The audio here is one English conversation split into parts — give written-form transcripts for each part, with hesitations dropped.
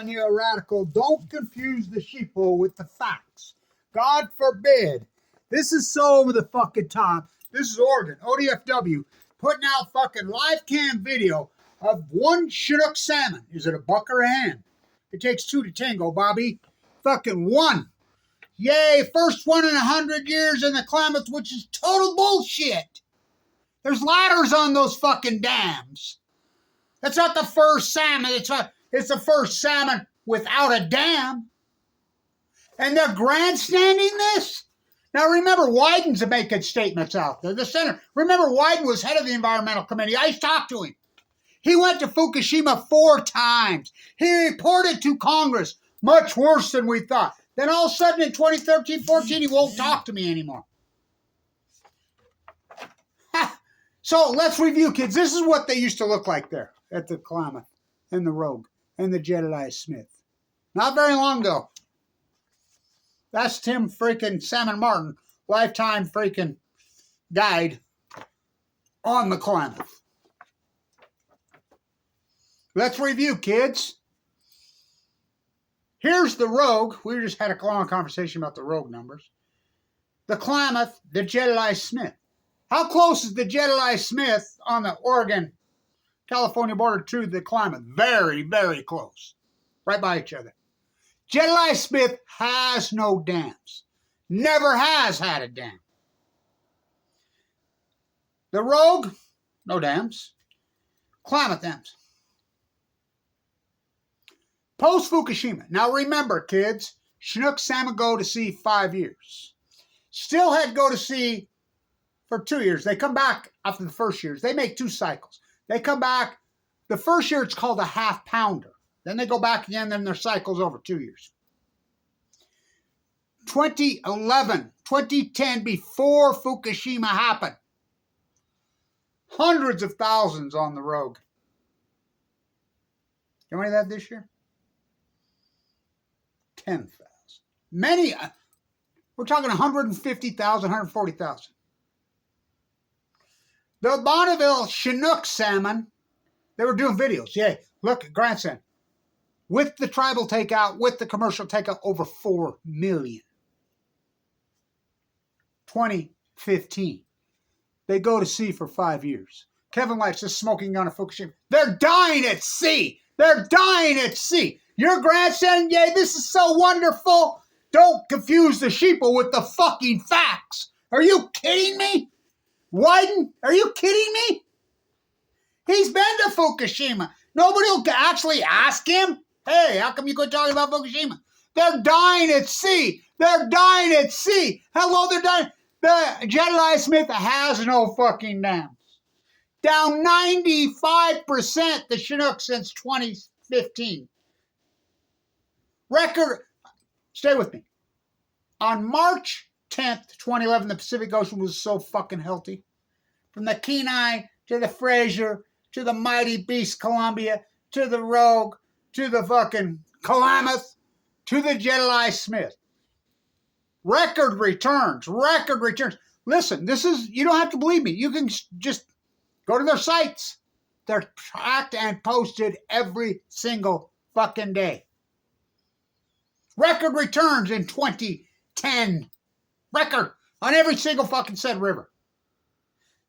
telling you, a radical, don't confuse the sheeple with the facts. God forbid. This is so over the fucking top. This is Oregon, ODFW, putting out fucking live cam video of one Chinook salmon. Is it a buck or a hen? It takes two to tango, Bobby. Fucking one. Yay, first one in 100 years in the Klamath, which is total bullshit. There's ladders on those fucking dams. That's not the first salmon. It's the first salmon without a dam. And they're grandstanding this? Now remember, Wyden's making statements out there. The senator. Remember, Wyden was head of the environmental committee. I talked to him. He went to Fukushima 4 times. He reported to Congress, much worse than we thought. Then all of a sudden in 2013-14, he won't talk to me anymore. Ha. So let's review, kids. This is what they used to look like there at the Klamath and the Rouge and the Jedediah Smith. Not very long ago. That's Tim freaking Salmon Martin, lifetime freaking guide on the Klamath. Let's review, kids. Here's the Rouge. We just had a long conversation about the Rouge numbers. The Klamath, the Jedediah Smith. How close is the Jedediah Smith on the Oregon-California border to the Klamath? Very, very close. Right by each other. Jedediah Smith has no dams. Never has had a dam. The Rouge, no dams. Klamath dams. Post-Fukushima. Now remember, kids, Chinook salmon go to sea 5 years. Steelhead go to sea for 2 years. They come back after the first years. They make 2 cycles. They come back. The first year it's called a half pounder. Then they go back again, then their cycle's over 2 years. 2011, 2010, before Fukushima happened. Hundreds of thousands on the Rouge. How many of that this year? 10,000. Many, we're talking 150,000, 140,000. The Bonneville Chinook salmon, they were doing videos. Yeah, look at grandson. With the tribal takeout, with the commercial takeout, over 4 million. 2015. They go to sea for 5 years. Kevin White's just smoking gun at Fukushima. They're dying at sea. They're dying at sea. Your grandson, yay, this is so wonderful. Don't confuse the sheeple with the fucking facts. Are you kidding me? Wyden, are you kidding me? He's been to Fukushima. Nobody will actually ask him, hey, how come you quit talking about Fukushima? They're dying at sea. They're dying at sea. Hello, they're dying. The Jedediah Smith has no fucking dams. Down 95% the Chinook since 2015. Record, stay with me. On March 10th, 2011, the Pacific Ocean was so fucking healthy. From the Kenai to the Fraser to the mighty beast Columbia to the Rouge to the fucking Klamath to the Jedediah Smith. Record returns. Record returns. Listen, this is, you don't have to believe me. You can just go to their sites. They're tracked and posted every single fucking day. Record returns in 2010. Record on every single fucking said river.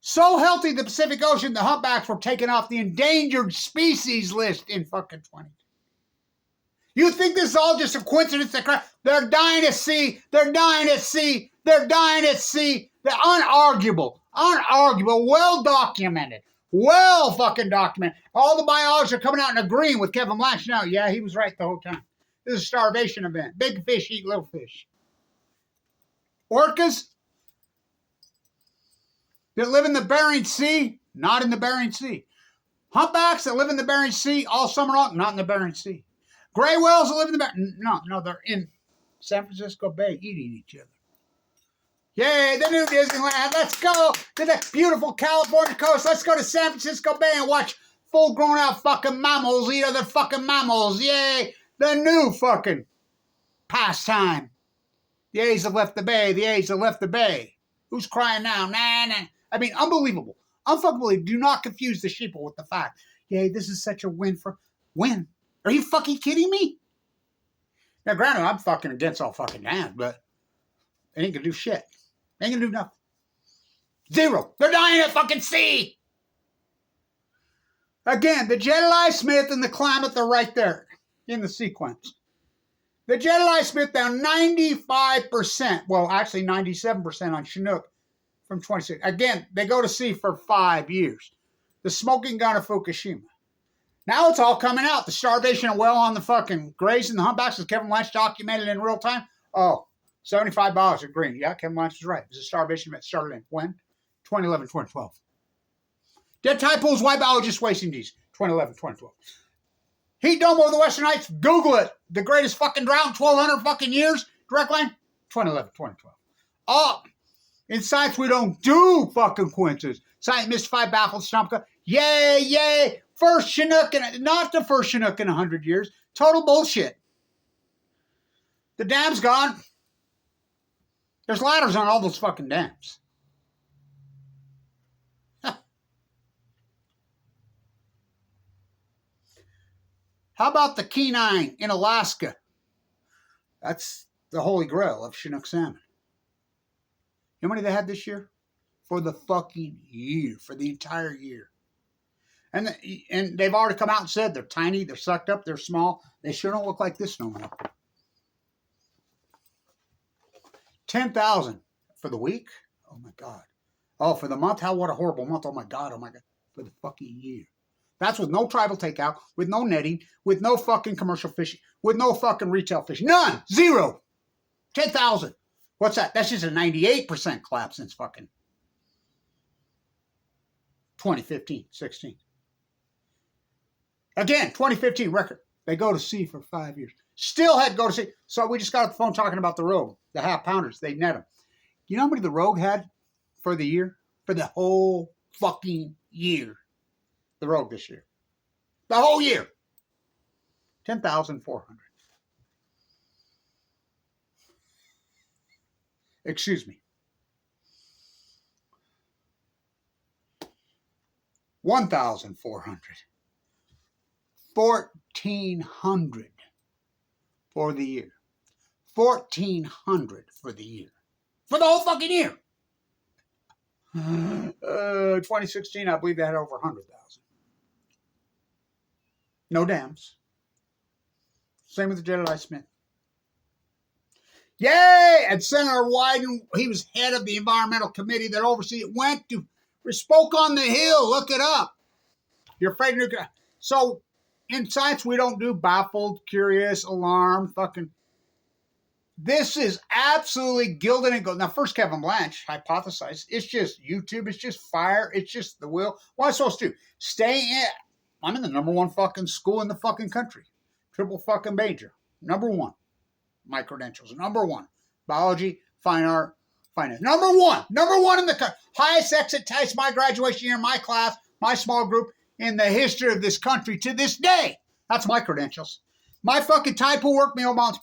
So healthy the Pacific Ocean, the humpbacks were taken off the endangered species list in fucking 20. You think this is all just a coincidence? They're dying at sea. They're dying at sea. They're dying at sea. They're unarguable. Unarguable. Well documented. Well fucking documented. All the biologists are coming out and agreeing with Kevin Blanch now. Yeah, he was right the whole time. This is a starvation event. Big fish eat little fish. Orcas that live in the Bering Sea, not in the Bering Sea. Humpbacks that live in the Bering Sea all summer long, not in the Bering Sea. Gray whales that live in the Bering, no, they're in San Francisco Bay eating each other. Yay, the new Disneyland. Let's go to the beautiful California coast. Let's go to San Francisco Bay and watch full grown out fucking mammals eat other fucking mammals. Yay, the new fucking pastime. The A's have left the bay. The A's have left the bay. Who's crying now? Nah. I mean, unbelievable. Unfuckably, do not confuse the sheeple with the fact. Yay, this is such a win for... Win? Are you fucking kidding me? Now, granted, I'm fucking against all fucking dams, but they ain't gonna do shit. They ain't gonna do nothing. Zero. They're dying at fucking sea. Again, the Jedediah Smith and the Klamath are right there in the sequence. The Jedediah Smith down 95%. Well, actually 97% on Chinook from 26. Again, they go to sea for 5 years. The smoking gun of Fukushima. Now it's all coming out. The starvation of whale on the fucking grays and the humpbacks, as Kevin Blanch documented in real time. Oh, $75 at green. Yeah, Kevin Blanch is right. It was a starvation that started in when? 2011, 2012. Dead tide pools, why biologists wasting these? 2011, 2012. Heat dome over the Western Heights, Google it. The greatest fucking drought in 1,200 fucking years. Direct line, 2011, 2012. Oh, in science, we don't do fucking coincidences. Science mystified, baffled, Stumpka. Yay, yay. First Chinook, not the first Chinook in 100 years. Total bullshit. The dam's gone. There's ladders on all those fucking dams. How about the Kenai in Alaska? That's the holy grail of Chinook salmon. You know how many they had this year? For the fucking year. For the entire year. And they've already come out and said they're tiny, they're sucked up, they're small. They sure don't look like this no more. 10,000 for the week? Oh my God. Oh, for the month? What a horrible month. Oh my God, for the fucking year. That's with no tribal takeout, with no netting, with no fucking commercial fishing, with no fucking retail fishing. None. Zero. 10,000. What's that? That's just a 98% collapse since fucking 2015, 16. Again, 2015 record. They go to sea for 5 years. Still had to go to sea. So we just got off the phone talking about the Rogue, the half-pounders. They net them. You know how many the Rogue had for the year? For the whole fucking year. The Rogue this year. The whole year. 10,400. Excuse me. 1,400. 1,400 for the year. 1,400 for the year. For the whole fucking year. 2016, I believe they had over 100,000. No dams. Same with the Jedediah Smith. Yay! And Senator Wyden, he was head of the environmental committee that oversees it, spoke on the Hill. Look it up. You're afraid of nuclear. So, in science, we don't do baffled, curious, alarmed, fucking. This is absolutely gilded and gold. Now, first, Kevin Blanch hypothesized it's just YouTube, it's just fire, it's just the will. What am I supposed to do? Stay in. I'm in the #1 fucking school in the fucking country. Triple fucking major. #1. My credentials. #1. Biology, fine art, finance. #1. #1 in the country. Highest exit test, my graduation year, my class, my small group in the history of this country to this day. That's my credentials. My fucking type will work me amounts.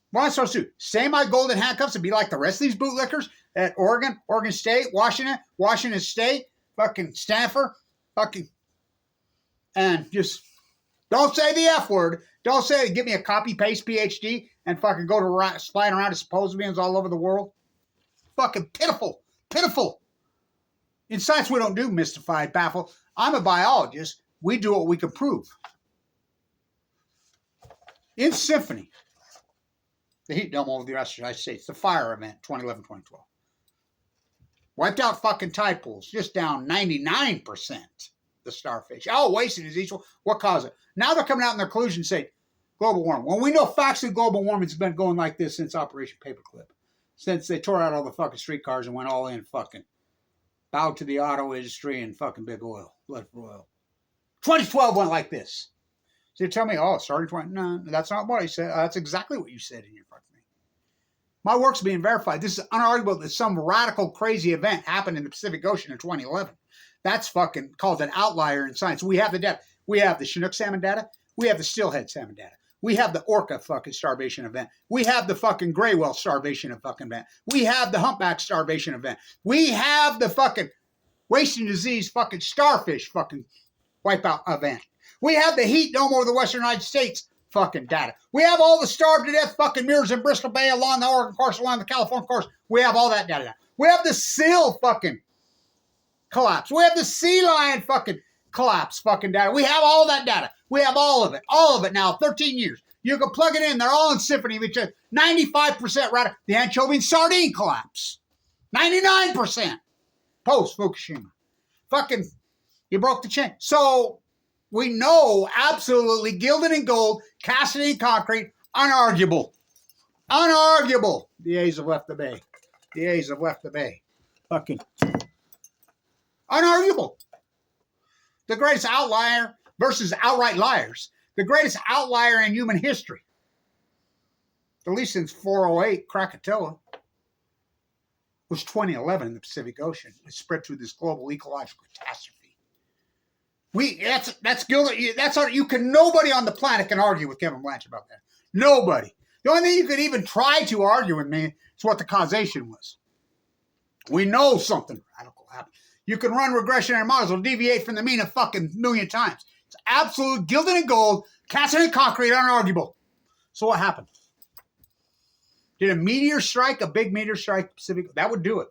What am I supposed to do? Stay in my golden handcuffs and be like the rest of these bootlickers at Oregon, Oregon State, Washington State, fucking Stanford, fucking, and just don't say the F word. Don't say, give me a copy-paste PhD and fucking go to flying around to symposiums all over the world. Fucking pitiful. Pitiful. In science, we don't do mystified, baffle. I'm a biologist. We do what we can prove. In Symphony, the heat dome over the United States, the fire event, 2011-2012. Wiped out fucking tide pools, just down 99%. The starfish. Oh, wasting is equal. What caused it? Now they're coming out in their conclusion and say global warming. Well, we know factually global warming has been going like this since Operation Paperclip. Since they tore out all the fucking streetcars and went all in fucking bowed to the auto industry and fucking big oil. Blood for oil. 2012 went like this. So you tell me, oh, starting 20. No, that's not what I said. That's exactly what you said in your fucking thing. My work's being verified. This is unarguable that some radical crazy event happened in the Pacific Ocean in 2011. That's fucking called an outlier in science. We have the data. We have the Chinook salmon data. We have the steelhead salmon data. We have the orca fucking starvation event. We have the fucking gray whale starvation fucking event. We have the humpback starvation event. We have the fucking wasting disease fucking starfish fucking wipeout event. We have the heat dome over the Western United States fucking data. We have all the starved to death fucking mirrors in Bristol Bay, along the Oregon course, along the California course. We have all that data. We have the seal fucking collapse. We have the sea lion fucking collapse fucking data. We have all that data. We have all of it. All of it now, 13 years. You can plug it in. They're all in symphony with each other. 95% right. The anchovy and sardine collapse. 99% post Fukushima. Fucking, you broke the chain. So we know absolutely gilded in gold, casted in concrete, unarguable. Unarguable. The A's have left the bay. The A's have left the bay. Fucking unarguable. The greatest outlier versus outright liars. The greatest outlier in human history. At least since 408, Krakatoa, was 2011 in the Pacific Ocean. It spread through this global ecological catastrophe. That's guilty. Nobody on the planet can argue with Kevin Blanch about that. Nobody. The only thing you could even try to argue with me is what the causation was. We know something radical happened. You can run regression and models will deviate from the mean a fucking million times. It's absolute gilded in gold, casted in concrete, unarguable. So what happened? Did a meteor strike, a big meteor strike Pacific? That would do it.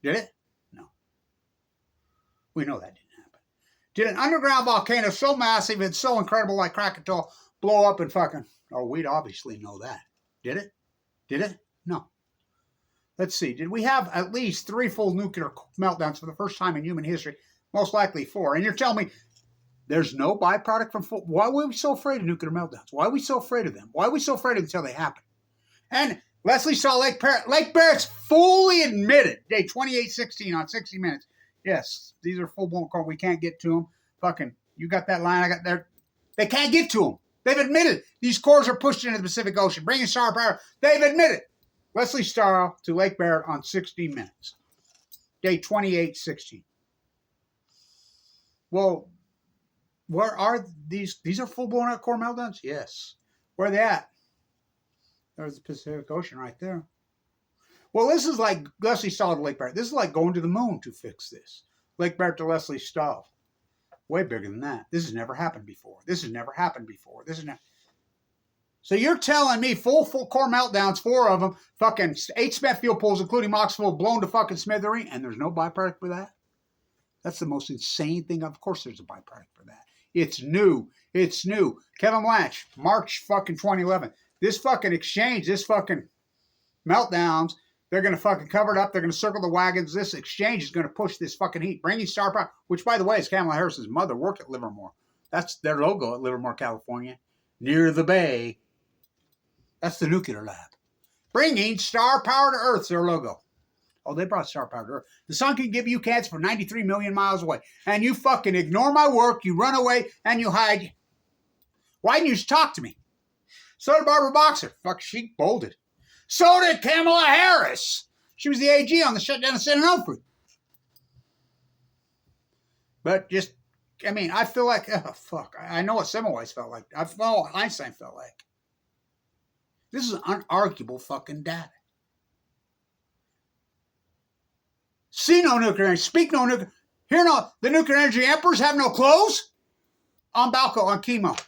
Did it? No. We know that didn't happen. Did an underground volcano so massive and so incredible like Krakatoa blow up and fucking... Oh, we'd obviously know that. Did it? Did it? No. Let's see. Did we have at least 3 full nuclear meltdowns for the first time in human history? Most likely 4. And you're telling me there's no byproduct from full... Why were we so afraid of nuclear meltdowns? Why are we so afraid of them? Why are we so afraid of them until they happen? And Leslie saw Lake Barrett. Lake Barrett's fully admitted, day 2816 on 60 Minutes. Yes, these are full-blown calls. We can't get to them. Fucking, you got that line I got there. They can't get to them. They've admitted these cores are pushed into the Pacific Ocean, bringing star power. They've admitted. Leslie Starr to Lake Barrett on 60 Minutes. Day 2816. Well, where are these? These are full-blown core meltdowns? Yes. Where are they at? There's the Pacific Ocean right there. Well, this is like Leslie Stahl to Lake Barrett. This is like going to the moon to fix this. Lake Barrett to Leslie Stahl. Way bigger than that. This has never happened before. This has never happened before. This is never... So you're telling me full core meltdowns, 4 of them, fucking 8 spent fuel pools, including Moxville, blown to fucking smithereen, and there's no byproduct for that? That's the most insane thing. Of course there's a byproduct for that. It's new. It's new. Kevin Blanch, March fucking 2011. This fucking exchange, this fucking meltdowns, they're going to fucking cover it up. They're going to circle the wagons. This exchange is going to push this fucking heat. Bringing star power, which, by the way, is Kamala Harris's mother, worked at Livermore. That's their logo at Livermore, California. Near the bay. That's the nuclear lab. Bringing star power to Earth's their logo. Oh, they brought star power to Earth. The sun can give you cancer from 93 million miles away. And you fucking ignore my work, you run away, and you hide. Why didn't you just talk to me? So did Barbara Boxer. Fuck, she bolted. So did Kamala Harris. She was the AG on the shutdown of San Onofre. But just, I mean, I feel like, oh, fuck. I know what Semmelweis felt like. I know what Einstein felt like. This is unarguable fucking data. See no nuclear energy. Speak no nuclear. Hear no. The nuclear energy emperors have no clothes. On Balco, on chemo.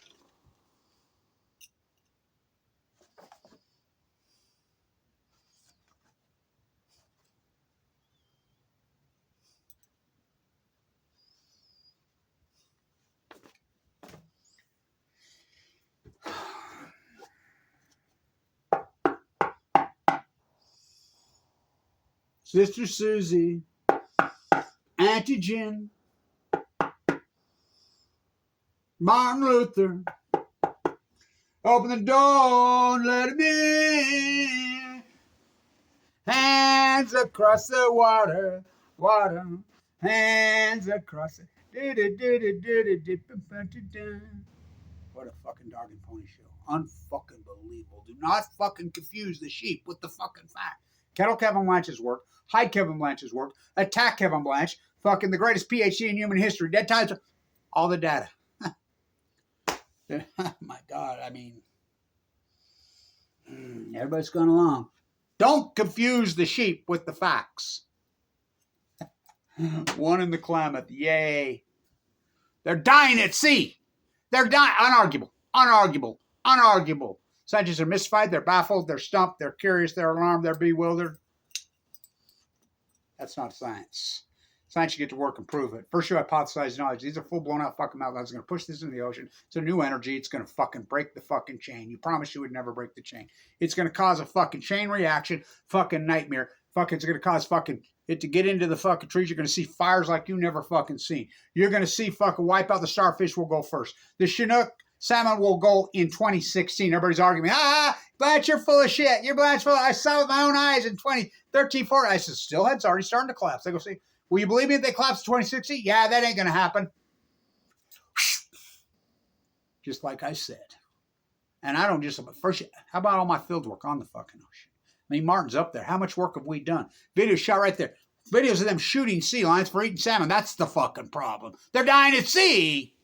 Sister Susie, Auntie Jen, Martin Luther, open the door and let it in. Hands across the water, water, hands across it. What a fucking dog and pony show. Unfucking believable. Do not fucking confuse the sheep with the fucking fact. Kettle Kevin Blanch's work, hide Kevin Blanch's work, attack Kevin Blanch, fucking the greatest PhD in human history, dead times, all the data. My God, I mean, everybody's going along. Don't confuse the sheep with the facts. One in the Klamath, yay. They're dying at sea. They're dying, unarguable, unarguable. Unarguable. Scientists are mystified, they're baffled, they're stumped, they're curious, they're alarmed, they're bewildered. That's not science. Science, you get to work and prove it. First, you hypothesize knowledge. These are full blown out fucking meltdowns. It's going to push this into the ocean. It's a new energy. It's going to fucking break the fucking chain. You promised you would never break the chain. It's going to cause a fucking chain reaction. Fucking nightmare. Fucking, it's going to cause fucking it to get into the fucking trees. You're going to see fires like you never fucking seen. You're going to see fucking wipe out. The starfish will go first. The Chinook salmon will go in 2016. Everybody's arguing, Blanch, you're full of shit. You're Blanch full of, I saw it with my own eyes in 2013, 14. I said, Stillhead's already starting to collapse. They go, see, will you believe me if they collapse in 2016? Yeah, that ain't going to happen. Just like I said. And I don't just, first, how about all my field work on the fucking ocean? I mean, Martin's up there. How much work have we done? Videos shot right there. Videos of them shooting sea lions for eating salmon. That's the fucking problem. They're dying at sea.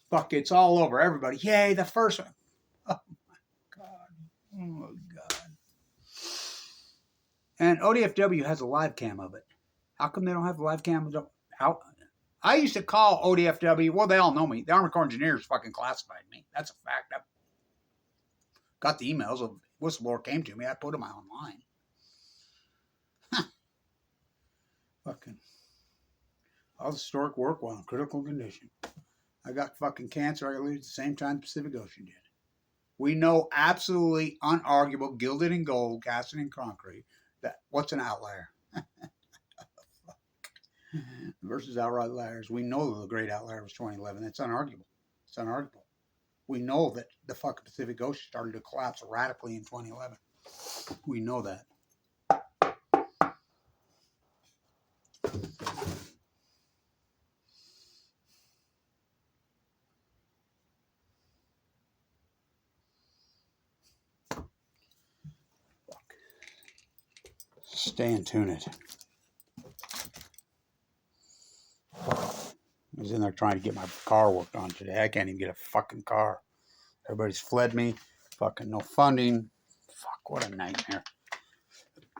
Fuck, it's all over. Everybody, yay, the first one. Oh, my God. Oh, my God. And ODFW has a live cam of it. How come they don't have a live cam? I used to call ODFW. Well, they all know me. The Army Corps Engineers fucking classified me. That's a fact. I got the emails of whistleblower came to me. I put them online. Fucking all the historic work while in critical condition. I got fucking cancer. I got to leave at the same time the Pacific Ocean did. We know absolutely unarguable, gilded in gold, cast in concrete, that what's an outlier? Versus outright liars. We know the great outlier was 2011. That's unarguable. It's unarguable. We know that the fucking Pacific Ocean started to collapse radically in 2011. We know that. Stay in tune it. I was in there trying to get my car worked on today. I can't even get a fucking car. Everybody's fled me. Fucking no funding. Fuck, what a nightmare.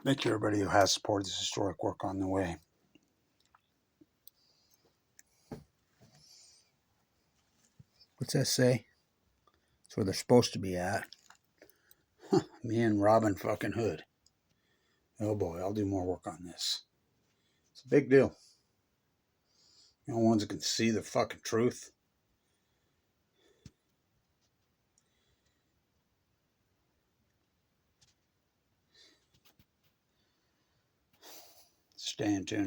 Thank you, everybody who has supported this historic work on the way. What's that say? That's where they're supposed to be at. Me and Robin fucking Hood. Oh boy, I'll do more work on this. It's a big deal. You know, ones that can see the fucking truth. Stay in tune.